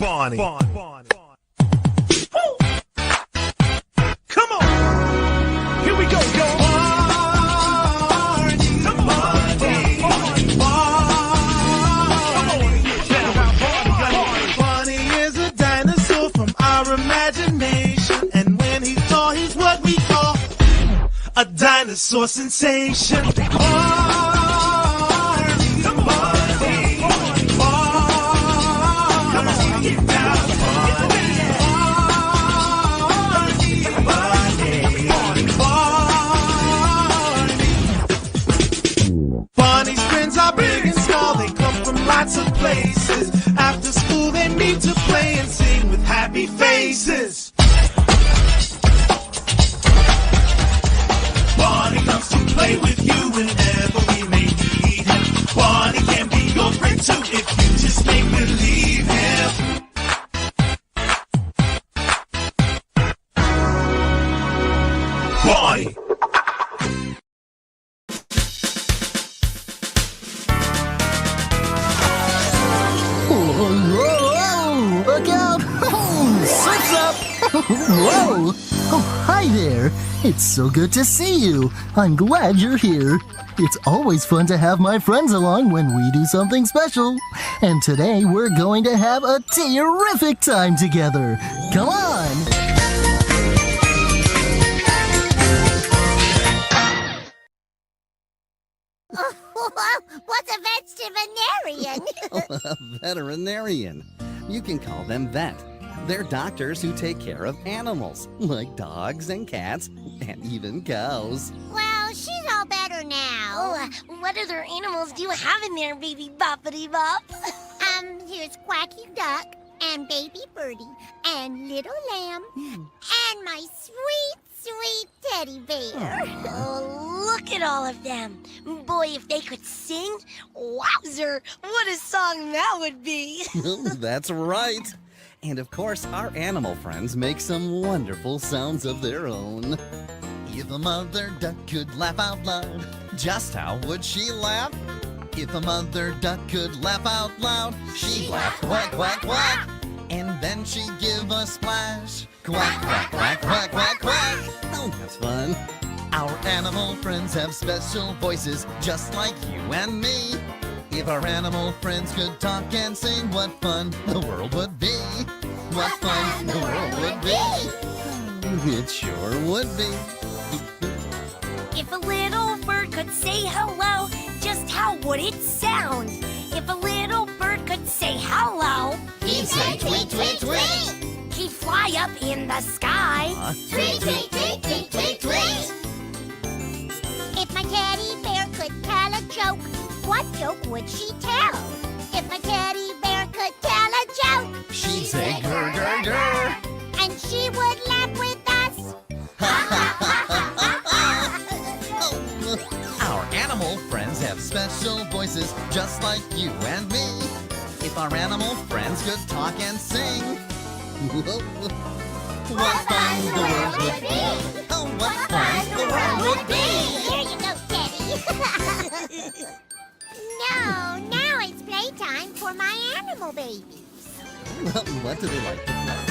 Barney. Come on. Here we go, y'all. Barney is a dinosaur from our imagination, and when he's tall, he's what we call a dinosaur sensation. Barney's friends are big and small, they come from lots of places. After school they meet to play and sing with happy faces. Barney comes to play with you whenever we may need him. Barney can be your friend too if you just make believe him. Barney. Whoa! Look out! Surf's up! Whoa! Oh, hi there! It's so good to see you. I'm glad you're here. It's always fun to have my friends along when we do something special. And today we're going to have a terrific time together. Come on! What's a veterinarian? A veterinarian. You can call them vet. They're doctors who take care of animals, like dogs and cats, and even cows. Well, she's all better now. Oh, what other animals do you have in there, baby boppity bop? Here's Quacky Duck, and Baby Birdie, and Little Lamb, and my sweet, sweet teddy bear. Oh, look at all of them. Boy, if they could sing, wowzer, what a song that would be. That's right. And of course, our animal friends make some wonderful sounds of their own. If a mother duck could laugh out loud, just how would she laugh? If a mother duck could laugh out loud, she'd laugh quack, quack, quack. And then she'd give a splash. Quack, quack, quack, quack, quack, quack. Oh, that's fun. Our animal friends have special voices, just like you and me. If our animal friends could talk and sing, what fun the world would be. What fun the world would be. It sure would be. If a little bird could say hello, just how would it sound? If a little bird could say hello, He'd say tweet, tweet, tweet. he'd fly up in the sky. Tweet, tweet, tweet, tweet, tweet, tweet. If my teddy bear could tell a joke, what joke would she tell? If my teddy bear could tell a joke, She'd say grr, grr, grr. and she would laugh with us. Our animal friends have special voices, just like you and me. If our animal friends could talk and sing, what fun the world would be. Oh, what fun the world would be. Here you go, Teddy. No, now it's playtime for my animal babies. Well, what do they like to play?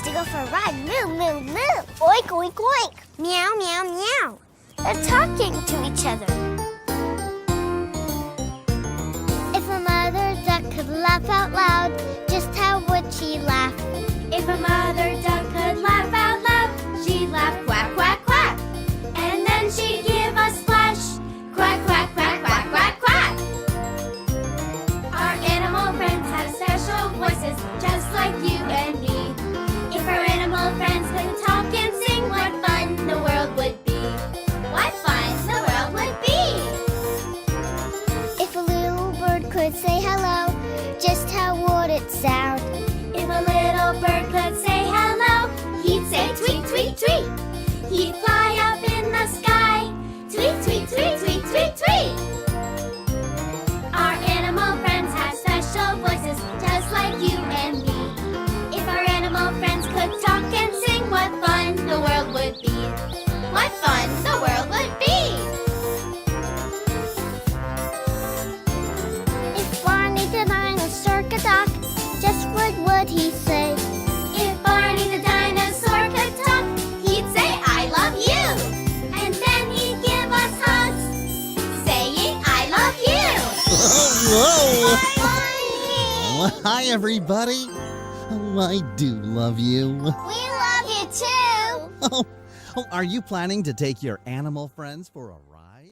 To go for a ride. Moo, moo, moo. Oink, oink, oink. Meow, meow, meow. They're talking to each other. If a mother duck could laugh out loud, just how would she laugh? If a mother duck could laugh out loud, she'd laugh quack, quack, quack. And then she'd give a splash. Quack, quack, quack, quack, quack, quack. Our animal friends have special voices, just like you and me. If our animal friends could talk and sing, what fun the world would be. What fun the world would be. If a little bird could say hello, just how would it sound? If a little bird could say hello, he'd say tweet, tweet, tweet. He'd fly up in the sky. Tweet, tweet, tweet, tweet, tweet, tweet. Our animal friends have special voices, just like you and me. If our animal friends could talk and sing, what fun the world would be. he say? If Barney the dinosaur could talk, he'd say, I love you. And then he'd give us hugs, saying, I love you. Whoa! Barney! Well, hi, everybody. Oh, I do love you. We love you too! Oh, are you planning to take your animal friends for a ride?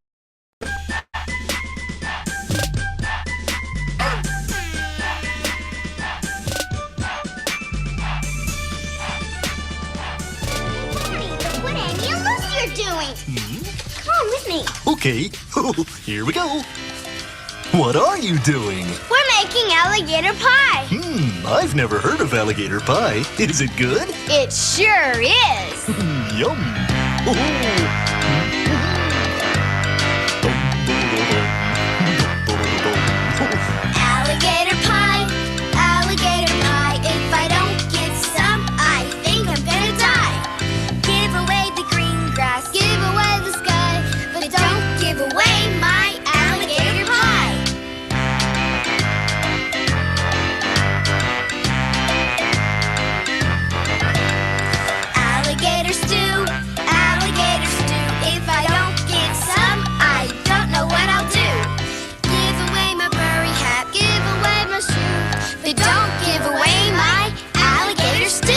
Barney, look what Annie and Lucy are doing! Come on with me! Okay, here we go. What are you doing? We're making alligator pie! I've never heard of alligator pie. Is it good? It sure is! Yum. Alligator pie, alligator pie. If I don't get some, I think I'm gonna die. Give away the green grass, give away the sky, but don't give away my alligator pie. Alligator stew, alligator stew. If I don't get some, I don't know what I'll do. Give away my furry hat, give away my shoe, but don't give away my alligator stew.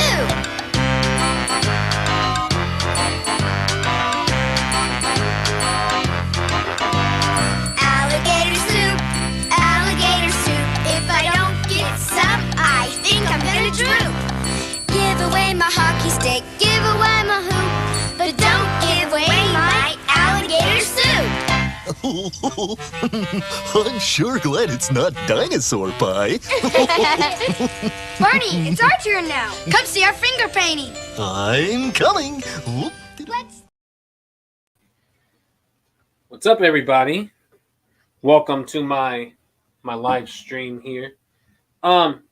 Alligator soup, alligator soup. If I don't get some, I think I'm gonna droop. Give away my hockey stick, give away my hoop, but don't give away my alligator soup. I'm sure glad it's not dinosaur pie. Barney, it's our turn now. Come see our finger painting. I'm coming. Let's What's up, everybody? Welcome to my live stream here. Hope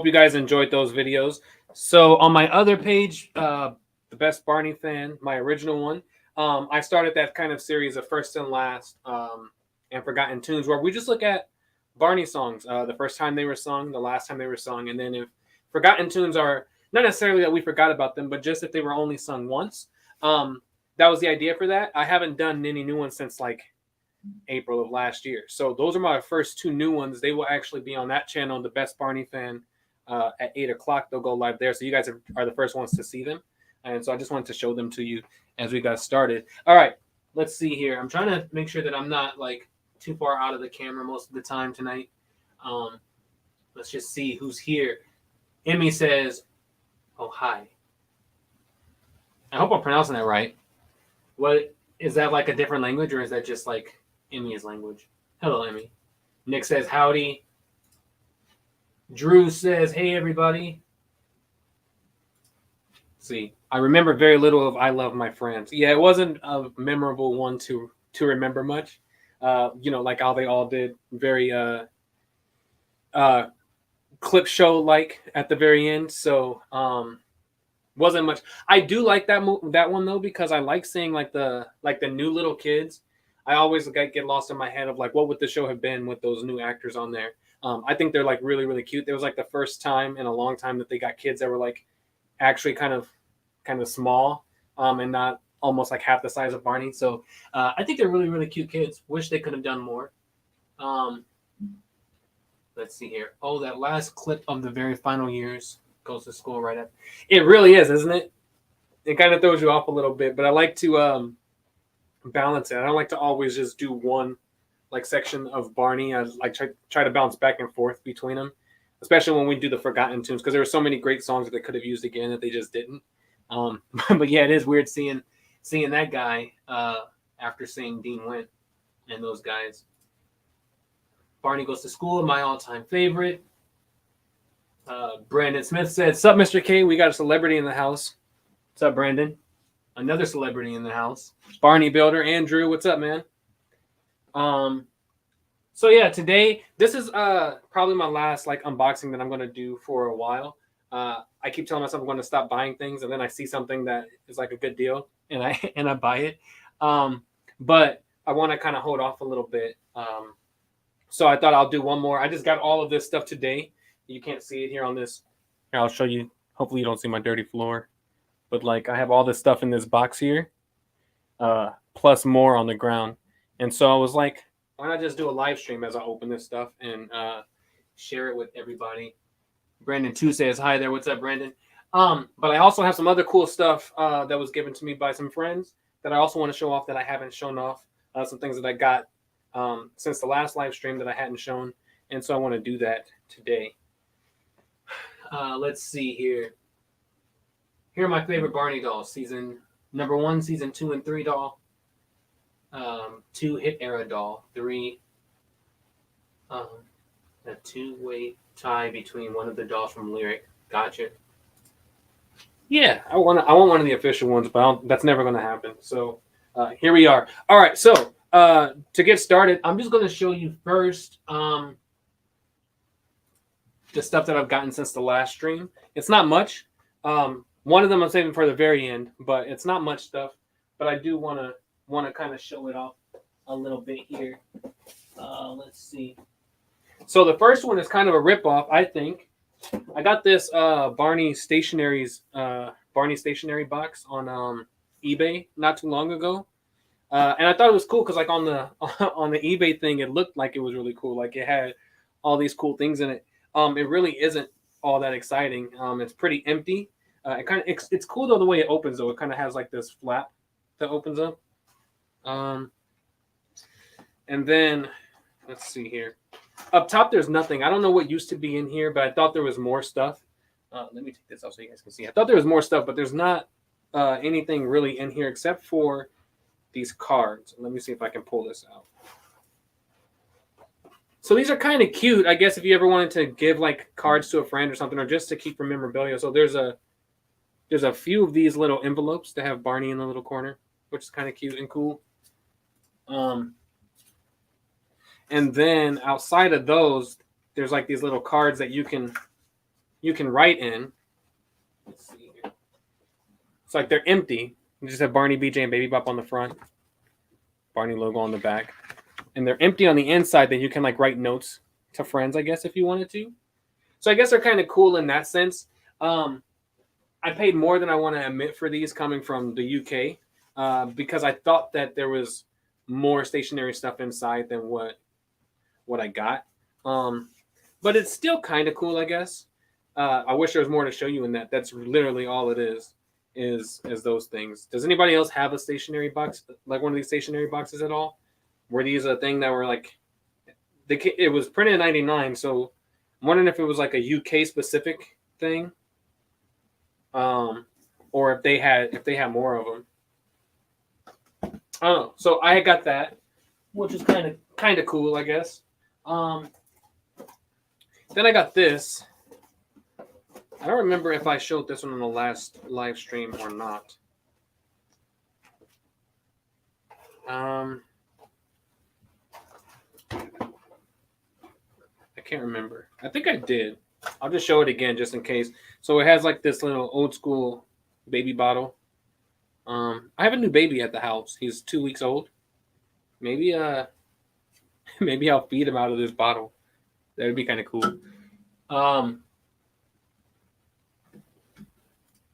you guys enjoyed those videos. So on my other page, the Best Barney Fan, my original one, I started that kind of series of First and Last and Forgotten Tunes, where we just look at Barney songs, the first time they were sung, the last time they were sung, and then if Forgotten Tunes are not necessarily that we forgot about them, but just if they were only sung once. That was the idea for that. I haven't done any new ones since like April of last year. So those are my first two new ones. They will actually be on that channel, the Best Barney Fan, at 8 o'clock. They'll go live there. So you guys are the first ones to see them. And so I just wanted to show them to you as we got started. All right, let's see here. I'm trying to make sure that I'm not like too far out of the camera most of the time tonight. Let's just see who's here. Emmy says, oh, hi. I hope I'm pronouncing that right. What is that, like a different language, or is that just like Emmy's language? Hello, Emmy. Nick says howdy. Drew says, hey, everybody. See, I remember very little of I Love My Friends. Yeah, it wasn't a memorable one to remember much. Like how they all did very clip show like at the very end. So wasn't much. I do like that one though, because I like seeing like the new little kids. I always get lost in my head of like what would the show have been with those new actors on there. I think they're like really, really cute. It was like the first time in a long time that they got kids that were like actually kind of small and not almost like half the size of Barney. So I think they're really, really cute kids. Wish they could have done more. Let's see here. Oh, that last clip of the very final years goes to school right up. It really is, isn't it? It kind of throws you off a little bit, but I like to balance it. I don't like to always just do one like section of Barney. I like try to bounce back and forth between them, especially when we do the Forgotten Tunes, because there were so many great songs that they could have used again that they just didn't. But yeah, it is weird seeing that guy after seeing Dean Wint and those guys. Barney Goes to School, my all-time favorite. Brandon Smith said, "Sup, Mr. K? We got a celebrity in the house." What's up, Brandon? Another celebrity in the house. Barney Builder, Andrew. What's up, man? So yeah, today this is probably my last like unboxing that I'm gonna do for a while. I keep telling myself I'm going to stop buying things, and then I see something that is like a good deal, and I buy it. But I want to kind of hold off a little bit. So I thought I'll do one more. I just got all of this stuff today You can't see it here on this. Here, I'll show you. Hopefully you don't see my dirty floor. But like I have all this stuff in this box here, plus more on the ground. And so I was like, why not just do a live stream as I open this stuff and share it with everybody. Brandon 2 says, hi there. What's up, Brandon? But I also have some other cool stuff that was given to me by some friends that I also want to show off that I haven't shown off. Some things that I got since the last live stream that I hadn't shown. And so I want to do that today. Let's see here. Here are my favorite Barney dolls. Season number 1, season 2 and 3 doll. 2 hit era doll. 3 a 2-way tie between one of the dolls from Lyric. Gotcha. Yeah, I want one of the official ones, but that's never going to happen. So here we are. All right, so to get started, I'm just going to show you first the stuff that I've gotten since the last stream. It's not much. One of them I'm saving for the very end, but it's not much stuff. But I do want to kind of show it off a little bit here. Let's see. So the first one is kind of a ripoff, I think. I got this Barney stationery box on eBay not too long ago, and I thought it was cool because like on the eBay thing, it looked like it was really cool. Like it had all these cool things in it. It really isn't all that exciting. It's pretty empty. It's cool though the way it opens though. It kind of has like this flap that opens up. And then let's see here. Up top, there's nothing. I don't know what used to be in here, but I thought there was more stuff. Let me take this off so you guys can see. I thought there was more stuff, but there's not anything really in here except for these cards. Let me see if I can pull this out. So these are kind of cute, I guess, if you ever wanted to give like cards to a friend or something, or just to keep for memorabilia. So there's a few of these little envelopes that have Barney in the little corner, which is kind of cute and cool. And then outside of those, there's like these little cards that you can write in. Let's see here. It's like they're empty. You just have Barney, BJ, and Baby Bop on the front. Barney logo on the back. And they're empty on the inside that you can like write notes to friends, I guess, if you wanted to. So I guess they're kind of cool in that sense. I paid more than I want to admit for these coming from the UK because I thought that there was more stationery stuff inside than what I got. But it's still kind of cool, I guess. I wish there was more to show you in that. That's literally all it is those things. Does anybody else have a stationery box, like one of these stationery boxes at all? Were these a thing that were like, it was printed in 99, so I'm wondering if it was like a UK specific thing, or if they had more of them. I don't know. So I got that, which is kind of cool, I guess. Then I got this. I don't remember if I showed this one on the last live stream or not. I can't remember. I think I did. I'll just show it again just in case. So it has like this little old school baby bottle. I have a new baby at the house. He's 2 weeks old. Maybe I'll feed him out of this bottle. That would be kind of cool.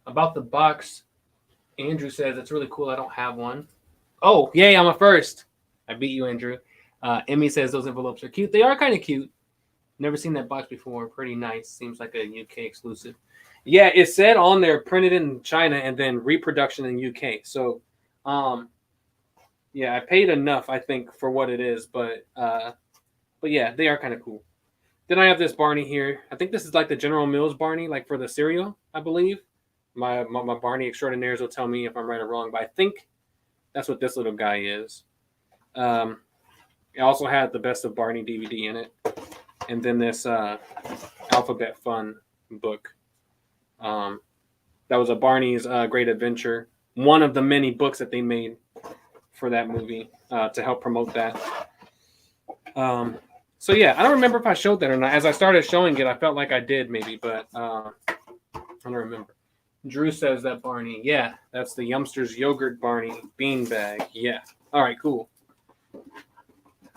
About the box, Andrew says it's really cool. I don't have one. Oh, yay, I'm a first. I beat you, Andrew. Emmy says those envelopes are cute. They are kind of cute. Never seen that box before. Pretty nice. Seems like a UK exclusive. Yeah, it said on there printed in China and then reproduction in UK. So, yeah, I paid enough, I think, for what it is. But yeah, they are kind of cool. Then I have this Barney here. I think this is like the General Mills Barney, like for the cereal, I believe. My Barney extraordinaires will tell me if I'm right or wrong, but I think that's what this little guy is. It also had the Best of Barney DVD in it. And then this Alphabet Fun book. That was a Barney's Great Adventure. One of the many books that they made for that movie to help promote that. So yeah, I don't remember if I showed that or not. As I started showing it, I felt like I did maybe, but I don't remember. Drew says that Barney. Yeah, that's the Youngsters Yogurt Barney bean bag. Yeah. All right, cool.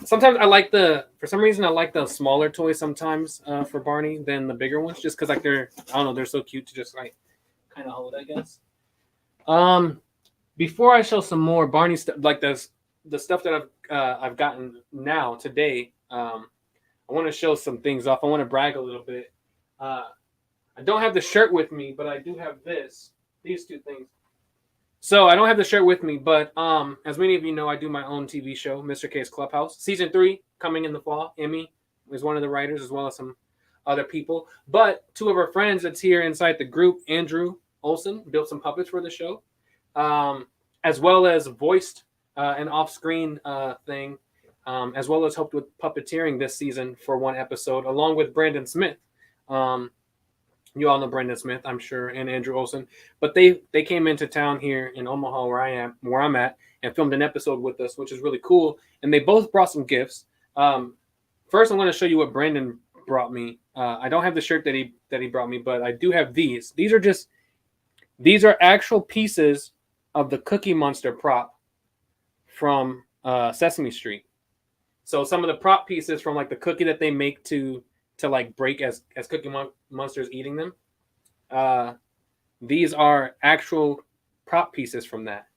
Sometimes I like for some reason I like the smaller toys sometimes for Barney than the bigger ones, just because like I don't know, they're so cute to just like kind of hold, I guess. Before I show some more Barney stuff, like the stuff that I've gotten now today, I want to show some things off. I want to brag a little bit. I don't have the shirt with me, but I do have these two things. So I don't have the shirt with me, but as many of you know, I do my own TV show, Mr. K's Clubhouse. Season 3 coming in the fall. Emmy is one of the writers, as well as some other people. But two of our friends that's here inside the group, Andrew Olson, built some puppets for the show, as well as voiced an off-screen thing, as well as helped with puppeteering this season for one episode, along with Brandon Smith. You all know Brandon Smith, I'm sure, and Andrew Olson. But they came into town here in Omaha, where I'm at, and filmed an episode with us, which is really cool. And they both brought some gifts. First, I'm going to show you what Brandon brought me. I don't have the shirt that he brought me, but I do have these. These are actual pieces of the Cookie Monster prop from Sesame Street. So some of the prop pieces from like the cookie that they make to like break as Cookie Monster's eating them. These are actual prop pieces from that.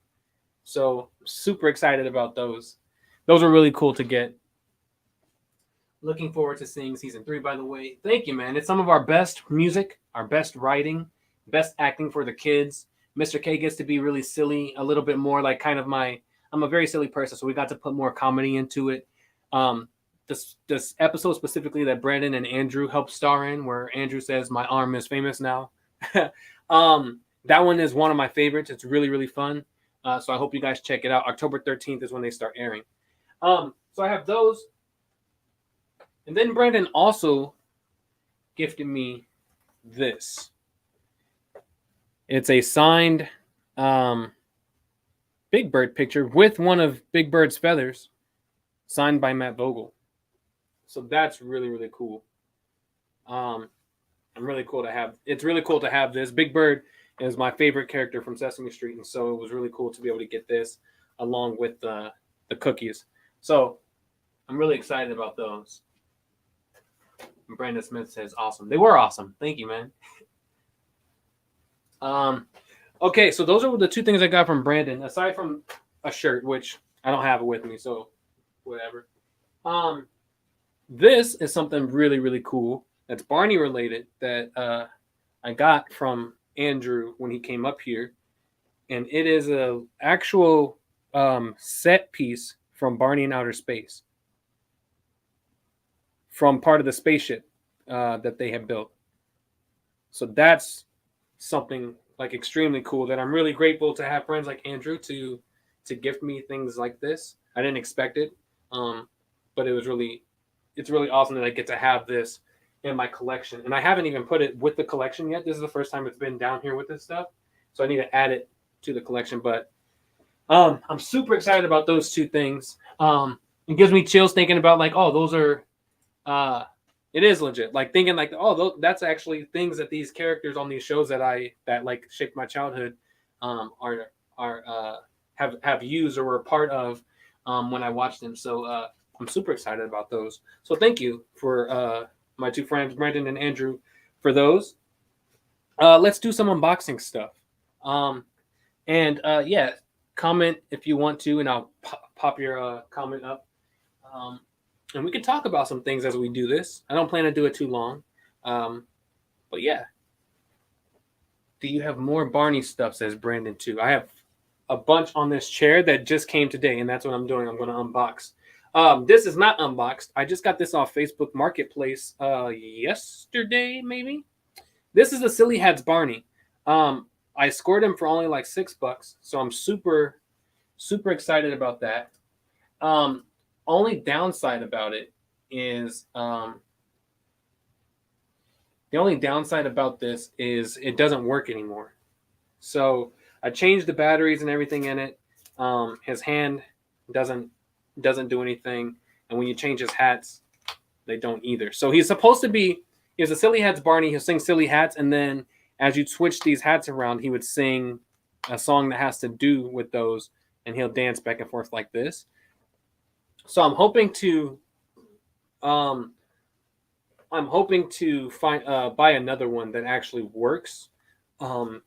So super excited about those. Those are really cool to get. Looking forward to seeing season 3, by the way. Thank you, man. It's some of our best music, our best writing, best acting for the kids. Mr. K gets to be really silly, a little bit more like kind of I'm a very silly person, so we got to put more comedy into it. This episode specifically that Brandon and Andrew helped star in, where Andrew says, "My arm is famous now." That one is one of my favorites. It's really, really fun. So I hope you guys check it out. October 13th is when they start airing. So I have those. And then Brandon also gifted me this. It's a signed Big Bird picture with one of Big Bird's feathers, signed by Matt Vogel. So that's really, really cool. It's really cool to have this. Big Bird is my favorite character from Sesame Street, and so it was really cool to be able to get this along with the cookies. So I'm really excited about those. And Brandon Smith says, "Awesome." They were awesome. Thank you, man. Okay, so those are the two things I got from Brandon, aside from a shirt, which I don't have it with me, so whatever. This is something really, really cool that's Barney related that I got from Andrew when he came up here. And it is a actual set piece from Barney in Outer Space, from part of the spaceship that they have built. So that's something like extremely cool that I'm really grateful to have friends like Andrew to gift me things like this. I didn't expect it, but it's really awesome that I get to have this in my collection. And I haven't even put it with the collection yet. This is the first time it's been down here with this stuff, so I need to add it to the collection. But I'm super excited about those two things. It gives me chills thinking about like, oh, those are it is legit. Like thinking like, oh, that's actually things that these characters on these shows that like shaped my childhood have used or were a part of when I watched them. So I'm super excited about those. So thank you for my two friends, Brandon and Andrew, for those. Let's do some unboxing stuff. Yeah, comment if you want to, and I'll pop your comment up. And we can talk about some things as we do this. I don't plan to do it too long. But yeah. Do you have more Barney stuff, says Brandon too. I have a bunch on this chair that just came today, and that's what I'm doing. I'm going to unbox. This is not unboxed. I just got this off Facebook Marketplace yesterday, maybe. This is a Silly Hats Barney. I scored him for only like $6, so I'm super, super excited about that. Only downside about it is the only downside about this is it doesn't work anymore. So I changed the batteries and everything in it. His hand doesn't do anything, and when you change his hats, they don't either. So he's supposed to be, he's a Silly Hats Barney. He'll sing Silly Hats, and then as you switch these hats around, he would sing a song that has to do with those, and he'll dance back and forth like this. So I'm hoping to find buy another one that actually works. Um,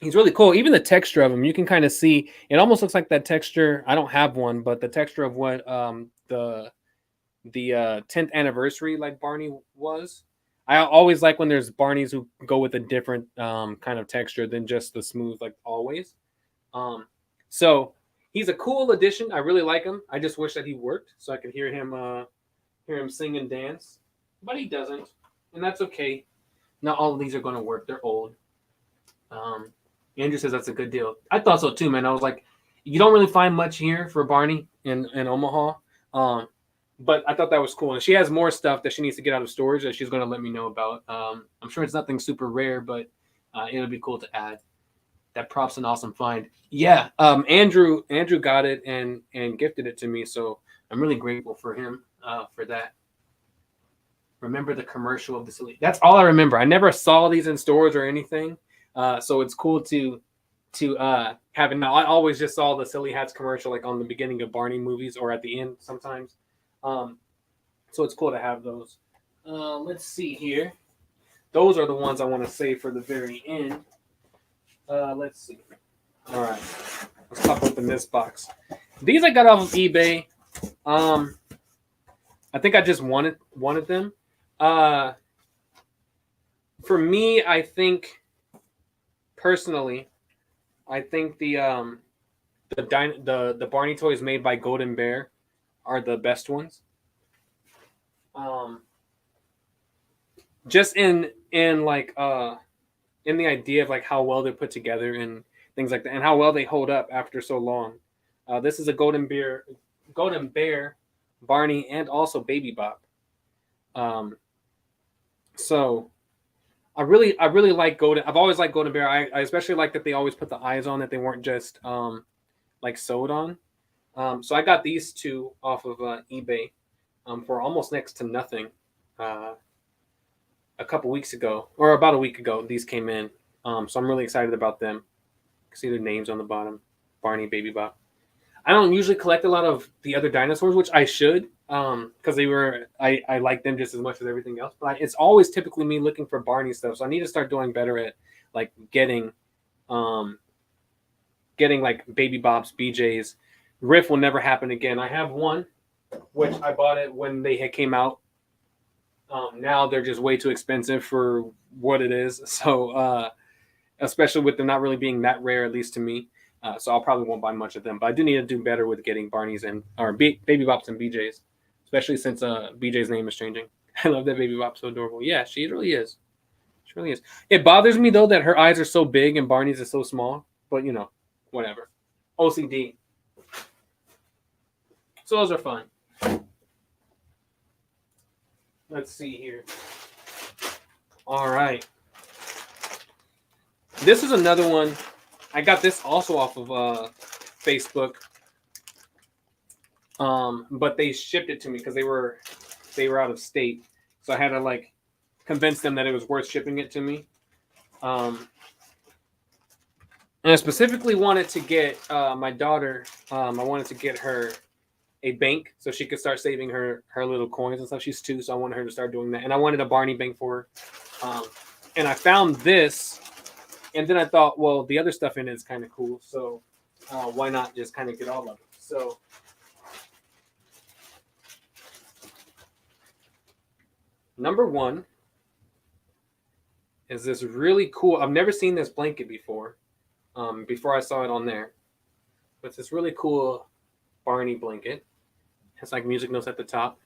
he's really cool. Even the texture of him, you can kind of see. It almost looks like that texture. I don't have one, but the texture of what the 10th anniversary like Barney was. I always like when there's Barneys who go with a different kind of texture than just the smooth like always. So he's a cool addition. I really like him. I just wish that he worked so I could hear him sing and dance, but he doesn't, and that's okay. Not all of these are going to work. They're old. Andrew says that's a good deal. I thought so too, man. I was like, you don't really find much here for Barney in Omaha. But I thought that was cool. And she has more stuff that she needs to get out of storage that she's going to let me know about. I'm sure it's nothing super rare, but it'll be cool to add. That prop's an awesome find. Yeah, Andrew got it and gifted it to me, so I'm really grateful for him for that. Remember the commercial of the silly? That's all I remember. I never saw these in stores or anything, so it's cool to have it now. I always just saw the Silly Hats commercial like on the beginning of Barney movies or at the end sometimes. So it's cool to have those. Let's see here. Those are the ones I want to save for the very end. Let's see. All right, let's pop open this box. These I got off of eBay. I think I just wanted them. For me, I think personally, I think the Barney toys made by Golden Bear are the best ones. Just in like in the idea of like how well they're put together and things like that, and how well they hold up after so long. This is a Golden Bear, Barney, and also Baby Bop. So I really like Golden. I've always liked Golden Bear. I especially like that they always put the eyes on, that they weren't just like sewed on. So I got these two off of eBay for almost next to nothing. A couple weeks ago, or about a week ago, these came in. So I'm really excited about them. You can see their names on the bottom: Barney, Baby Bop. I don't usually collect a lot of the other dinosaurs, which I should, because I like them just as much as everything else. But it's always typically me looking for Barney stuff, so I need to start doing better at like getting like Baby Bops, BJ's. Riff will never happen again. I have one, which I bought it when they had came out. Now they're just way too expensive for what it is. So especially with them not really being that rare, at least to me. So I'll probably won't buy much of them, but I do need to do better with getting Barney's or Baby Bops and BJ's, especially since BJ's name is changing. I love that Baby Bop's so adorable. Yeah, she really is. She really is. It bothers me though that her eyes are so big and Barney's is so small, but you know, whatever. OCD. So those are fun. Let's see here. All right. This is another one. I got this also off of Facebook, but they shipped it to me because they were out of state, so I had to like convince them that it was worth shipping it to me. And I specifically wanted to get my daughter. I wanted to get her a bank so she could start saving her little coins and stuff. She's 2, so I wanted her to start doing that. And I wanted a Barney bank for her. And I found this. And then I thought, well, the other stuff in it is kind of cool, so why not just kind of get all of it? So number one is this really cool. I've never seen this blanket before. Before I saw it on there, but it's this really cool Barney blanket. It's like music notes at the top.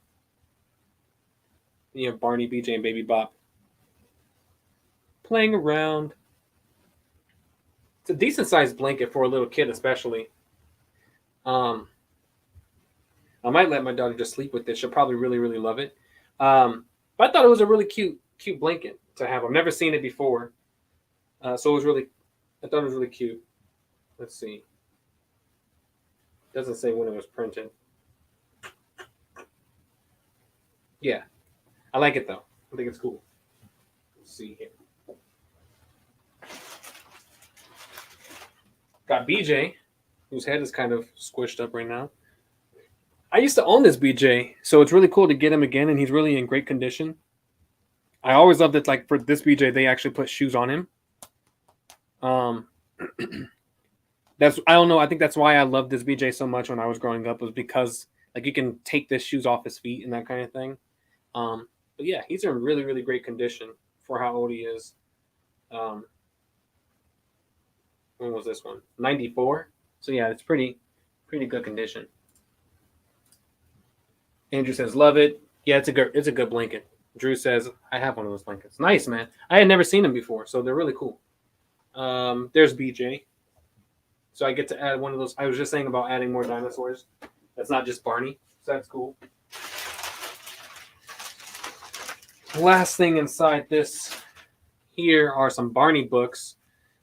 You have Barney, BJ, and Baby Bop playing around. It's a decent sized blanket for a little kid, especially. I might let my daughter just sleep with this. She'll probably really, really love it. But I thought it was a really cute blanket to have. I've never seen it before. So I thought it was really cute. Let's see. It doesn't say when it was printed. Yeah. I like it though. I think it's cool. Let's see here. Got BJ, whose head is kind of squished up right now. I used to own this BJ, so it's really cool to get him again, and he's really in great condition. I always loved it. Like for this BJ, they actually put shoes on him. I don't know. I think that's why I loved this BJ so much when I was growing up, was because like you can take the shoes off his feet and that kind of thing. But yeah, he's in really, really great condition for how old he is. When was this one? 94. So yeah, it's pretty good condition. Andrew says, love it. Yeah, it's a good blanket. Drew says, I have one of those blankets. Nice, man. I had never seen them before, so they're really cool. There's BJ. So I get to add one of those. I was just saying about adding more dinosaurs. That's not just Barney, so that's cool. Last thing inside this here are some Barney books.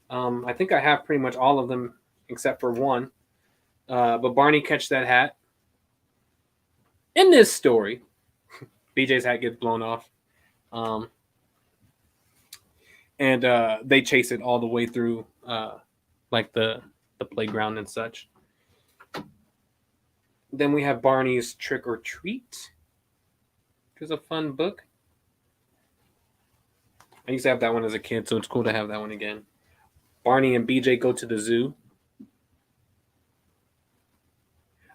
I think I have pretty much all of them except for one. But Barney Catch That Hat. In this story, BJ's hat gets blown off. And they chase it all the way through like the playground and such. Then we have Barney's Trick or Treat, which is a fun book. I used to have that one as a kid, so it's cool to have that one again. Barney and BJ Go to the Zoo.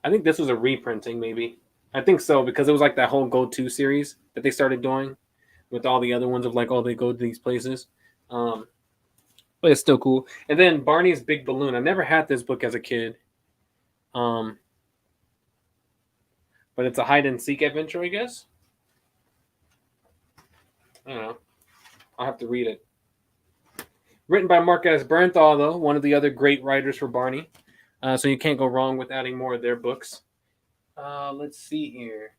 I think this was a reprinting, maybe. I think so, because it was like that whole Go-To series that they started doing with all the other ones of like, oh, they go to these places. But it's still cool. And then Barney's Big Balloon. I never had this book as a kid. But it's a hide-and-seek adventure, I guess. I don't know. I'll have to read it. Written by Marquez Bernthal, though, one of the other great writers for Barney. So you can't go wrong with adding more of their books. Let's see here.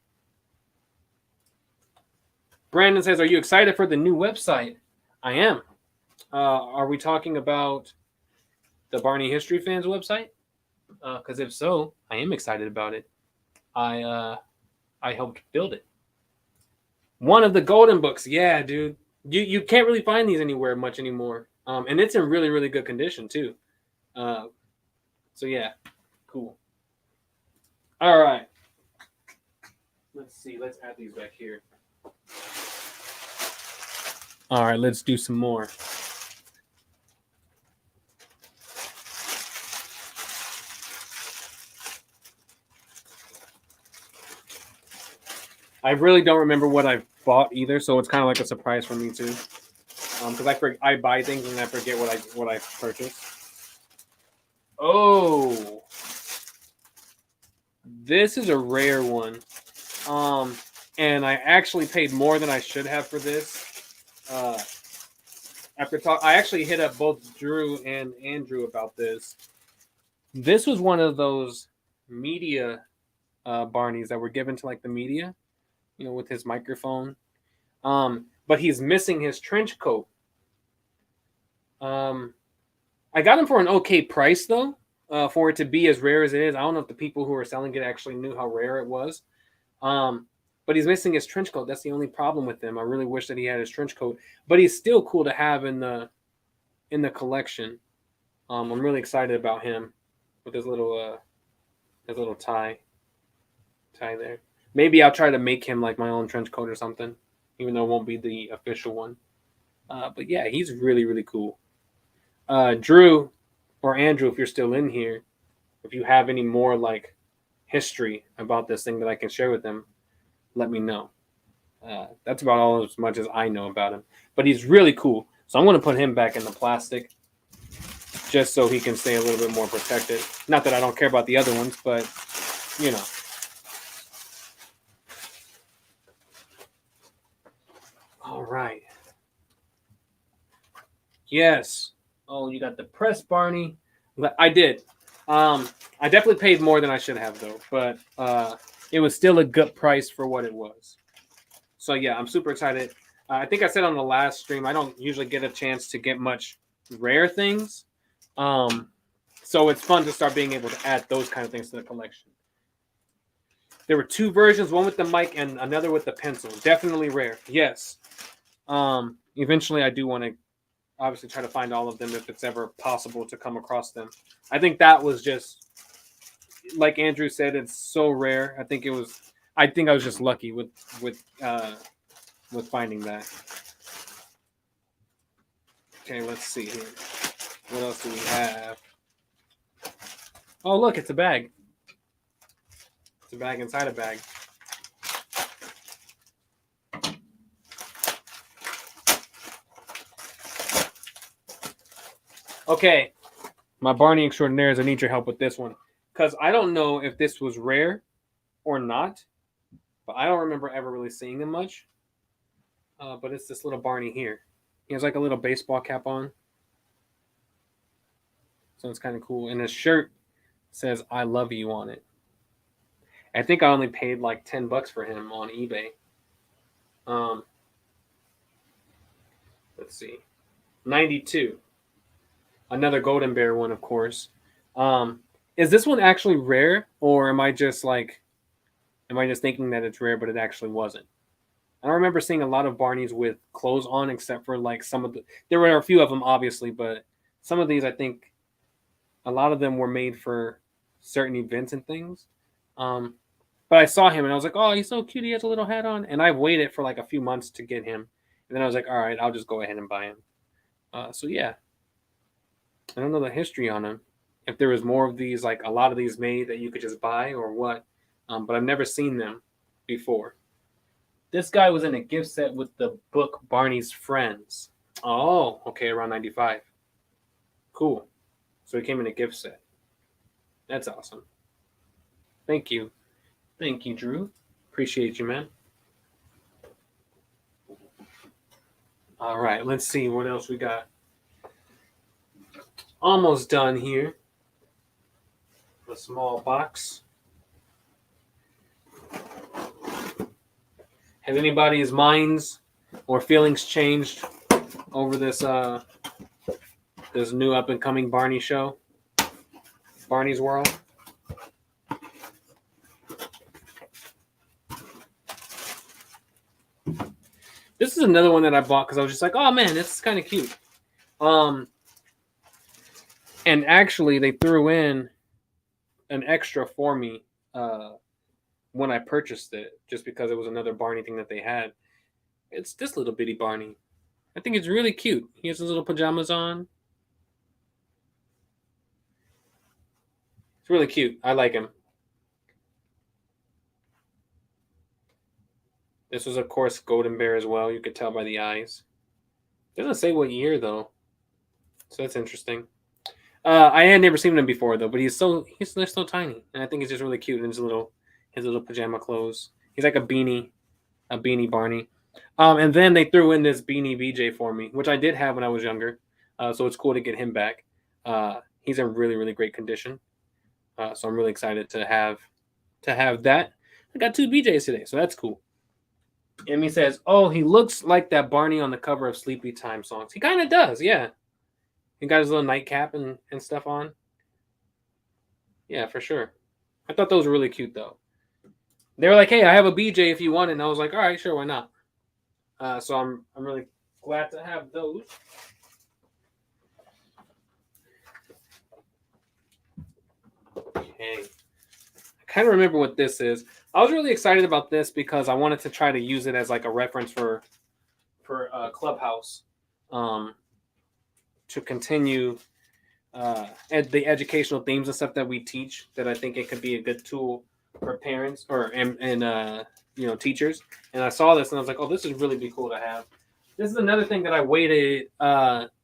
Brandon says, are you excited for the new website? I am. Are we talking about the Barney History Fans website? Because if so, I am excited about it. I helped build it. One of the golden books. Yeah, dude. You can't really find these anywhere much anymore. And it's in really, really good condition, too. So, yeah. Cool. All right. Let's see. Let's add these back here. All right. Let's do some more. I really don't remember what I bought either, so it's kind of like a surprise for me too. Because I buy things and I forget what I purchased. Oh, this is a rare one. And I actually paid more than I should have for this. I actually hit up both Drew and Andrew about this. This was one of those media Barneys that were given to like the media, you know, with his microphone. But he's missing his trench coat. I got him for an okay price though, for it to be as rare as it is. I don't know if the people who were selling it actually knew how rare it was. But he's missing his trench coat. That's the only problem with him. I really wish that he had his trench coat, but he's still cool to have in the collection. I'm really excited about him with his little tie there. Maybe I'll try to make him like my own trench coat or something, even though it won't be the official one. But yeah, he's really, really cool. Drew or Andrew, if you're still in here, if you have any more like history about this thing that I can share with them, let me know. That's about all as much as I know about him. But he's really cool. So I'm going to put him back in the plastic just so he can stay a little bit more protected. Not that I don't care about the other ones, but, you know. All right. Yes. Oh, you got the press Barney. I did. I definitely paid more than I should have, though. But it was still a good price for what it was. So, yeah, I'm super excited. I think I said on the last stream, I don't usually get a chance to get much rare things. So it's fun to start being able to add those kind of things to the collection. There were two versions, one with the mic and another with the pencil. Definitely rare. Yes. Eventually, I do want to obviously try to find all of them if it's ever possible to come across them. I think that was just like Andrew said, it's so rare. I think I was just lucky with finding that. Okay, let's see here. What else do we have? Oh, look, it's a bag. It's a bag inside a bag. Okay, my Barney extraordinaires, I need your help with this one. Because I don't know if this was rare or not, but I don't remember ever really seeing them much. But it's this little Barney here. He has like a little baseball cap on. So it's kind of cool. And his shirt says, I love you on it. I think I only paid like $10 for him on eBay. Let's see. 92. Another Golden Bear one, of course. Is this one actually rare, or am I just thinking that it's rare, but it actually wasn't? I don't remember seeing a lot of Barneys with clothes on, except for like there were a few of them, obviously, but some of these, I think a lot of them were made for certain events and things. But I saw him and I was like, oh, he's so cute. He has a little hat on. And I waited for like a few months to get him. And then I was like, all right, I'll just go ahead and buy him. So yeah, I don't know the history on him. If there was more of these, like a lot of these made that you could just buy or what. But I've never seen them before. This guy was in a gift set with the book Barney's Friends. Oh, okay, around 95. Cool. So he came in a gift set. That's awesome. Thank you. Thank you, Drew. Appreciate you, man. All right, let's see what else we got. Almost done here. A small box. Has anybody's minds or feelings changed over this this new up and coming Barney show? Barney's World? This is another one that I bought because I was just like, oh man, this is kind of cute. And actually they threw in an extra for me when I purchased it, just because it was another Barney thing that they had. It's this little bitty Barney. I think it's really cute. He has his little pajamas on. It's really cute. I like him. This was, of course, Golden Bear as well. You could tell by the eyes. It doesn't say what year, though. So that's interesting. I had never seen him before, though, but they're so tiny. And I think he's just really cute in his little pajama clothes. He's like a beanie Barney. And then they threw in this Beanie BJ for me, which I did have when I was younger. So it's cool to get him back. He's in really, really great condition. So I'm really excited to have that. I got 2 BJs today, so that's cool. Emmy says, oh, he looks like that Barney on the cover of Sleepy Time songs. He kind of does, yeah. He got his little nightcap and stuff on. Yeah, for sure. I thought those were really cute, though. They were like, hey, I have a BJ if you want it. And I was like, all right, sure, why not? So I'm really glad to have those. Okay. I kind of remember what this is. I was really excited about this because I wanted to try to use it as like a reference for Clubhouse to continue the educational themes and stuff that we teach. That I think it could be a good tool for parents and teachers. And I saw this and I was like, oh, this is really be cool to have. This is another thing that I waited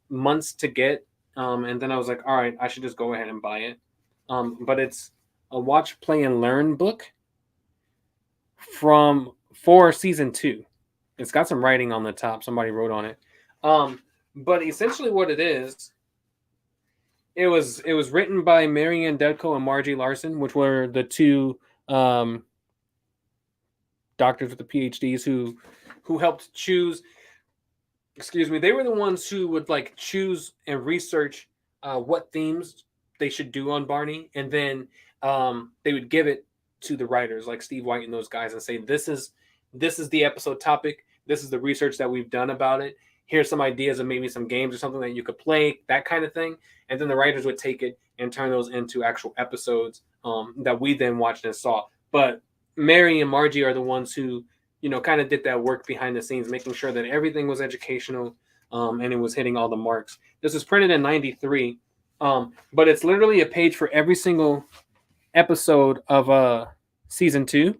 months to get, and then I was like, all right, I should just go ahead and buy it. But it's a watch, play, and learn book for season 2. It's got some writing on the top. Somebody wrote on it. But essentially what it is, it was written by Marianne Delco and Margie Larson, which were the 2 doctors with the PhDs who helped choose. Excuse me. They were the ones who would like choose and research what themes they should do on Barney, and then they would give it to the writers like Steve White and those guys and say, this is the episode topic. This is the research that we've done about it. here's some ideas of maybe some games or something that you could play, that kind of thing. And then the writers would take it and turn those into actual episodes that we then watched and saw. But Mary and Margie are the ones who, kind of did that work behind the scenes, making sure that everything was educational and it was hitting all the marks. This was printed in 93, but it's literally a page for every single episode of season 2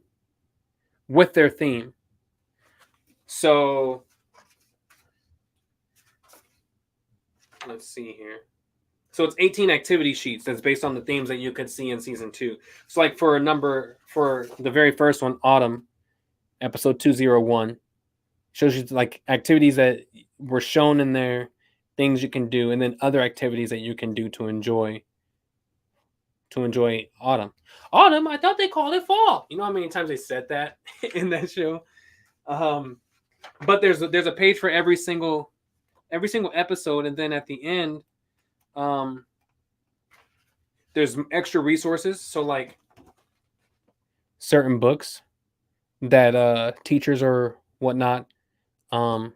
with their theme. So let's see here. So it's 18 activity sheets that's based on the themes that you could see in season 2. So like for the very first one, Autumn, episode 201, shows you like activities that were shown in there, things you can do, and then other activities that you can do to enjoy autumn. Autumn, I thought they called it fall. You know how many times they said that in that show? But there's a page for every single episode, and then at the end, there's extra resources. So like certain books that teachers or whatnot could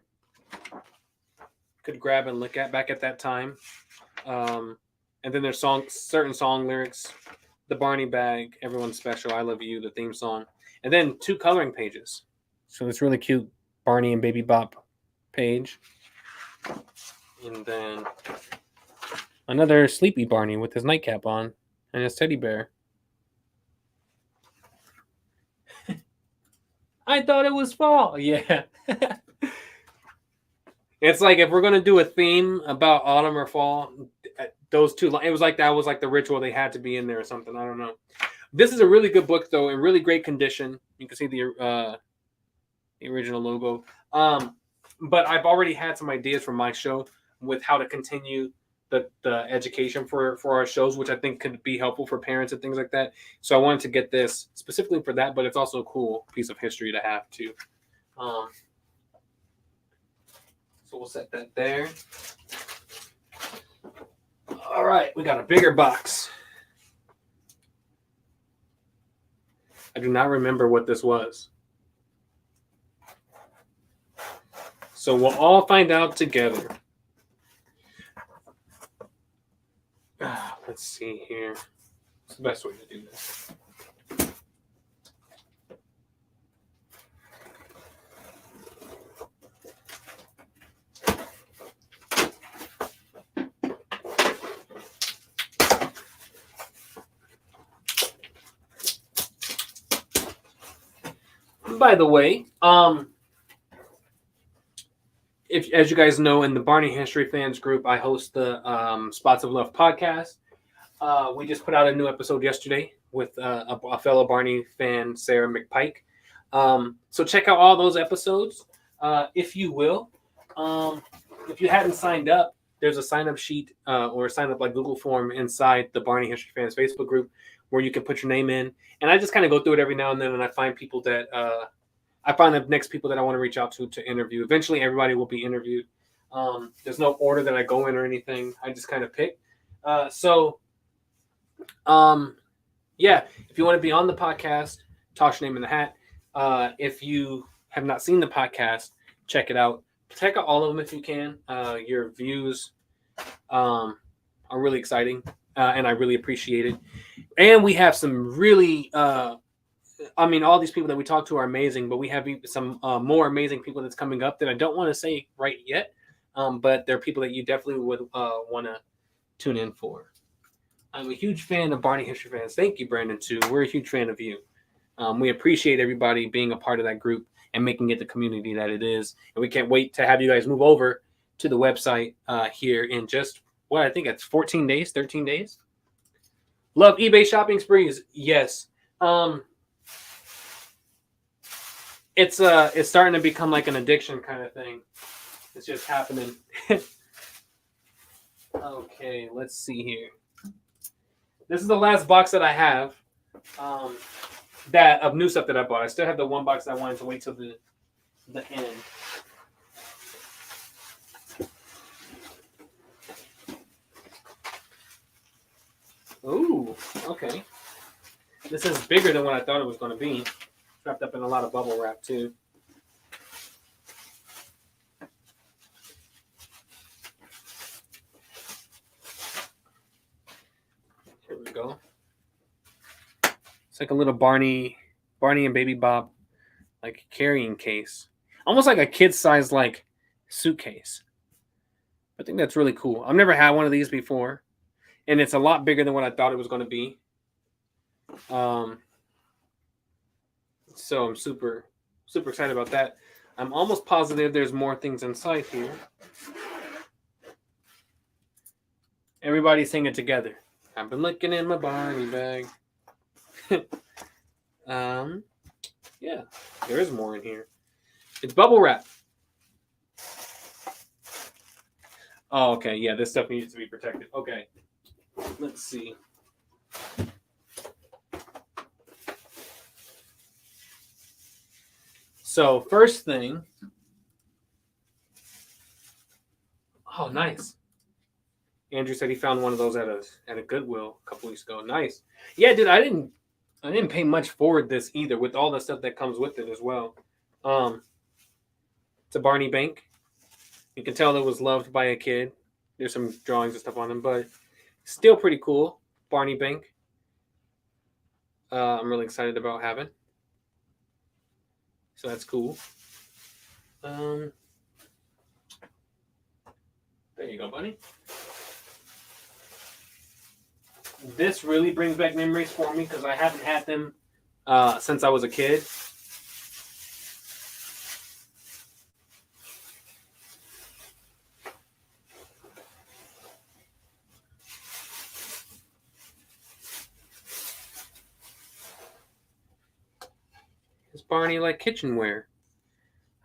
grab and look at back at that time. And then there's certain song lyrics, the Barney bag, Everyone's Special, I Love You, the theme song, and then 2 coloring pages. So it's really cute Barney and Baby Bop page. And then another sleepy Barney with his nightcap on and his teddy bear. I thought it was fall. Yeah. It's like if we're going to do a theme about autumn or fall, those two, it was like that was like the ritual. They had to be in there or something. I don't know. This is a really good book, though, in really great condition. You can see the original logo. But I've already had some ideas for my show with how to continue the education for our shows, which I think could be helpful for parents and things like that. So I wanted to get this specifically for that, but it's also a cool piece of history to have too. So we'll set that there. All right, we got a bigger box. I do not remember what this was. So we'll all find out together. Let's see here. What's the best way to do this? By the way, if, as you guys know, in the Barney History Fans group, I host the Spots of Love podcast. We just put out a new episode yesterday with a fellow Barney fan, Sarah McPike. So check out all those episodes, if you will. If you hadn't signed up, there's a sign-up sheet or a sign-up like Google form inside the Barney History Fans Facebook group where you can put your name in. And I just kind of go through it every now and then, and I find people that I find the next people that I want to reach out to interview. Eventually, everybody will be interviewed. There's no order that I go in or anything. I just kind of pick. Yeah, if you want to be on the podcast, toss your name in the hat. If you have not seen the podcast, check it out. Check out all of them if you can. Your views are really exciting, and I really appreciate it. And we have some really, all these people that we talk to are amazing, but we have some more amazing people that's coming up that I don't want to say right yet, but they're people that you definitely would want to tune in for. I'm a huge fan of Barney History Fans. Thank you, Brandon, too. We're a huge fan of you. We appreciate everybody being a part of that group and making it the community that it is. And we can't wait to have you guys move over to the website here in just, I think it's 13 days. Love eBay shopping sprees. Yes. It's starting to become like an addiction kind of thing. It's just happening. Okay, let's see here. This is the last box that I have of new stuff that I bought. I still have the one box that I wanted to wait till the end. Ooh, okay. This is bigger than what I thought it was going to be. Wrapped up in a lot of bubble wrap, too. you go. It's like a little Barney and Baby Bob, like carrying case, almost like a kid-sized like suitcase. I think that's really cool. I've never had one of these before, and it's a lot bigger than what I thought it was going to be. So I'm super excited about that. I'm almost positive there's more things inside here. Everybody sing it together. I've been looking in my Barney bag. Yeah, there is more in here. It's bubble wrap. Oh, okay. Yeah, this stuff needs to be protected. Okay. Let's see. So, first thing. Oh, nice. Andrew said he found one of those at a Goodwill a couple weeks ago. Nice. Yeah, dude, I didn't pay much forward this either, with all the stuff that comes with it as well. It's a Barney bank. You can tell it was loved by a kid. There's some drawings and stuff on them, but still pretty cool. Barney bank. I'm really excited about having. So that's cool. There you go, buddy. This really brings back memories for me because I haven't had them since I was a kid. It's Barney like kitchenware.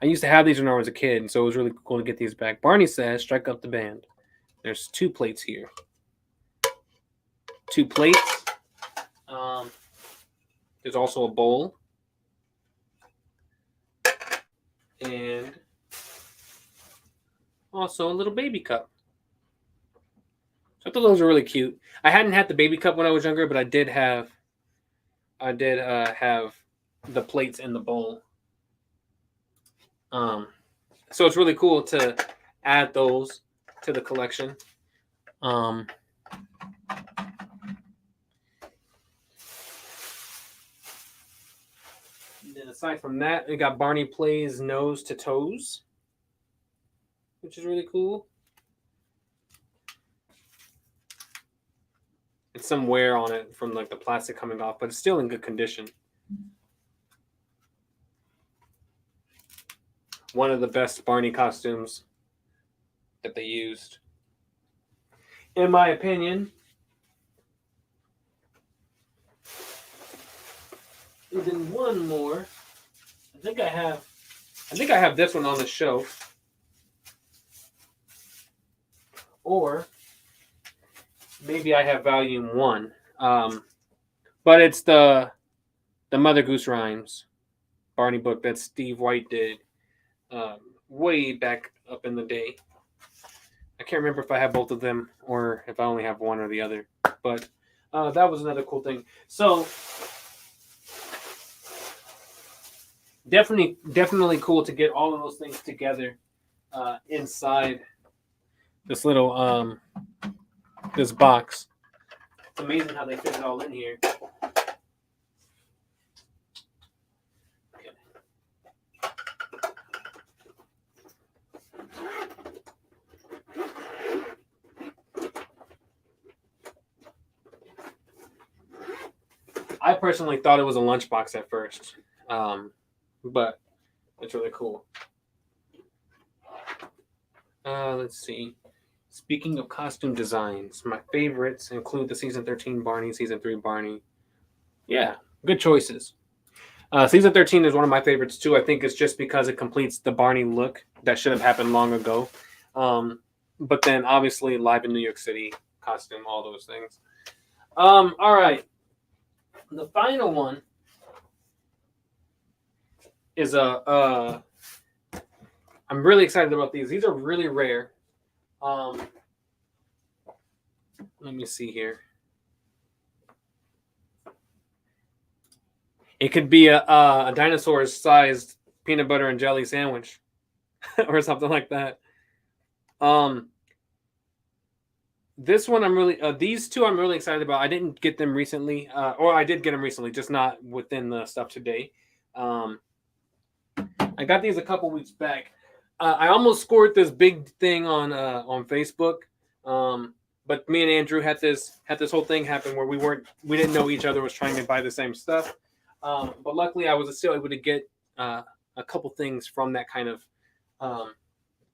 I used to have these when I was a kid, and so it was really cool to get these back. Barney says, strike up the band. There's 2 plates here. 2 plates. There's also a bowl. And also a little baby cup. So I thought those were really cute. I hadn't had the baby cup when I was younger, but I did have the plates in the bowl. So it's really cool to add those to the collection. Then aside from that, we got Barney Plays Nose to Toes, which is really cool. It's some wear on it from like the plastic coming off, but it's still in good condition. One of the best Barney costumes that they used, in my opinion. And then one more. I think I have this one on the shelf. Or maybe I have volume 1. But it's the Mother Goose Rhymes Barney book that Steve White did way back up in the day. I can't remember if I have both of them or if I only have one or the other. But that was another cool thing. So definitely cool to get all of those things together inside this little this box. It's amazing how they fit it all in here. Okay. I personally thought it was a lunchbox at first. But it's really cool. Let's see. Speaking of costume designs, my favorites include the Season 13 Barney, Season 3 Barney. Yeah, good choices. Season 13 is one of my favorites too. I think it's just because it completes the Barney look that should have happened long ago. But then obviously Live in New York City costume, all those things. All right. The final one is I'm really excited about these. These are really rare. Let me see here. It could be a dinosaur-sized peanut butter and jelly sandwich, or something like that. this one I'm really these two I'm really excited about. I didn't get them recently, or I did get them recently, just not within the stuff today. I got these a couple weeks back. I almost scored this big thing on Facebook, but me and Andrew had this whole thing happen where we didn't know each other was trying to buy the same stuff. But luckily, I was still able to get a couple things from that kind of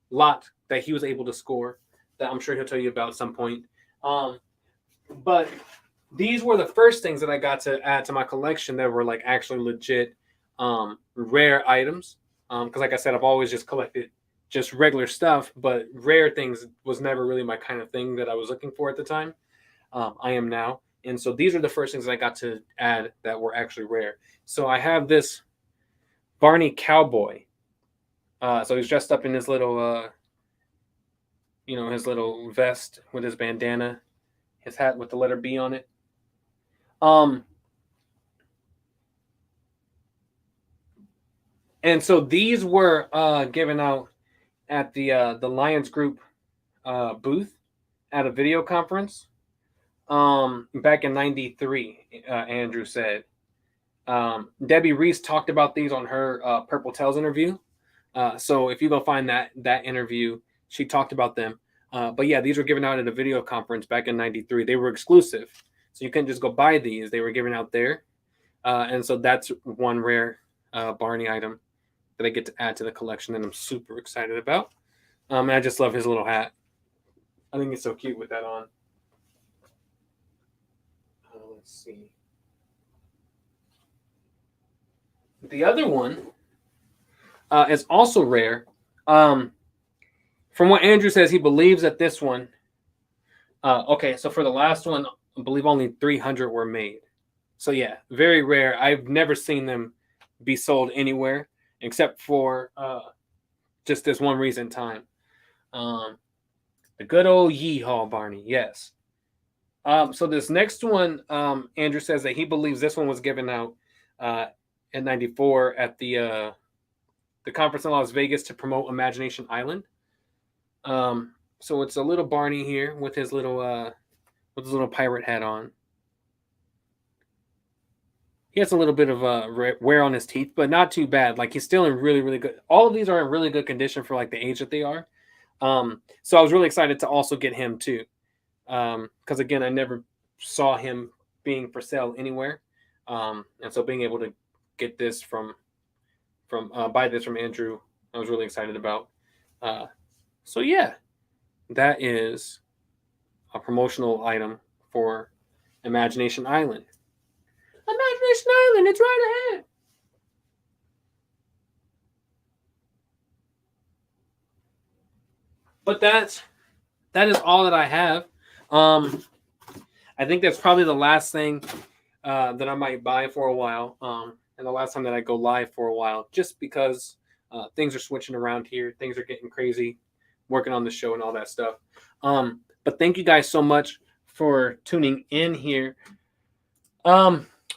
lot that he was able to score. That I'm sure he'll tell you about at some point. But these were the first things that I got to add to my collection that were like actually legit rare items. Because like I said, I've always just collected just regular stuff, but rare things was never really my kind of thing that I was looking for at the time. I am now. And so these are the first things that I got to add that were actually rare. So I have this Barney cowboy. So he's dressed up in his little, his little vest with his bandana, his hat with the letter B on it. And so these were given out at the Lions Group booth at a video conference back in '93. Andrew said. Debbie Reese talked about these on her Purple Tales interview. So if you go find that interview, she talked about them. But yeah, these were given out at a video conference back in '93. They were exclusive, so you couldn't just go buy these. They were given out there, and so that's one rare Barney item that I get to add to the collection that I'm super excited about. And I just love his little hat. I think it's so cute with that on. Let's see. The other one is also rare. From what Andrew says, he believes that this one. Okay, so for the last one, I believe only 300 were made. So yeah, very rare. I've never seen them be sold anywhere except for just this one recent time. The good old Yeehaw Barney, yes. So this next one, Andrew says that he believes this one was given out in '94 at the conference in Las Vegas to promote Imagination Island. So it's a little Barney here with his little pirate hat on. He has a little bit of wear on his teeth, but not too bad. Like he's still in really, really good. All of these are in really good condition for like the age that they are. So I was really excited to also get him too, because again, I never saw him being for sale anywhere, and so being able to get this buy this from Andrew, I was really excited about. So yeah, that is a promotional item for Imagination Island. Imagination Island, it's right ahead. But that is all that I have. I think that's probably the last thing that I might buy for a while, and the last time that I go live for a while, just because things are switching around here, things are getting crazy, working on the show and all that stuff. But thank you guys so much for tuning in here.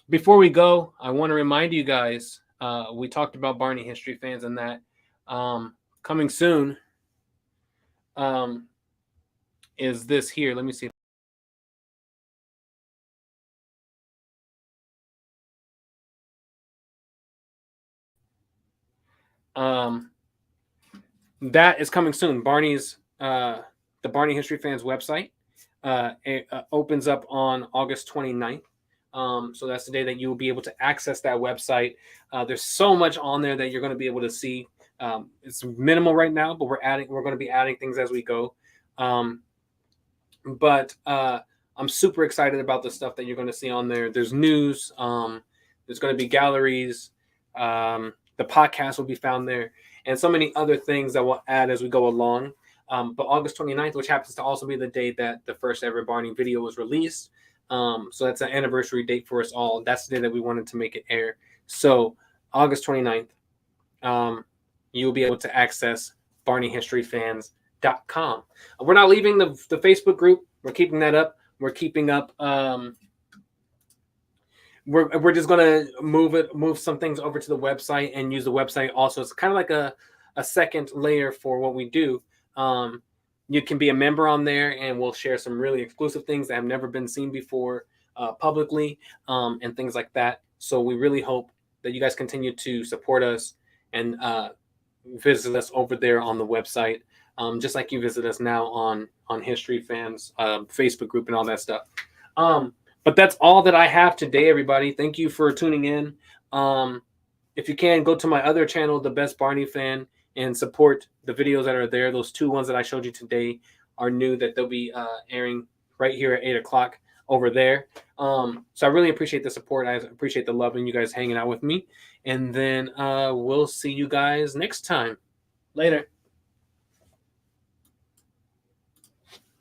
Before we go, I want to remind you guys, we talked about Barney history fans and that coming soon is this here. Let me see. That is coming soon. Barney's the Barney History Fans website it opens up on August 29th. So that's the day that you will be able to access that website. There's so much on there that you're going to be able to see. It's minimal right now, but we're going to be adding things as we go. But I'm super excited about the stuff that you're going to see on there. There's news. There's going to be galleries. The podcast will be found there, and so many other things that we'll add as we go along. But August 29th, which happens to also be the date that the first ever Barney video was released. So that's an anniversary date for us all. That's the day that we wanted to make it air. So August 29th, you'll be able to access BarneyHistoryFans.com. We're not leaving the Facebook group. We're keeping that up. We're keeping up. We're just gonna move some things over to the website and use the website also. It's kind of like a second layer for what we do. you can be a member on there, and we'll share some really exclusive things that have never been seen before publicly, and things like that. So we really hope that you guys continue to support us and visit us over there on the website, just like you visit us now on History Fans Facebook group and all that stuff. But that's all that I have today, everybody. Thank you for tuning in. If you can, go to my other channel, The Best Barney Fan, and support the videos that are there. Those 2 ones that I showed you today are new, that they'll be airing right here at 8 o'clock over there. So I really appreciate the support. I appreciate the love and you guys hanging out with me. And then we'll see you guys next time. Later.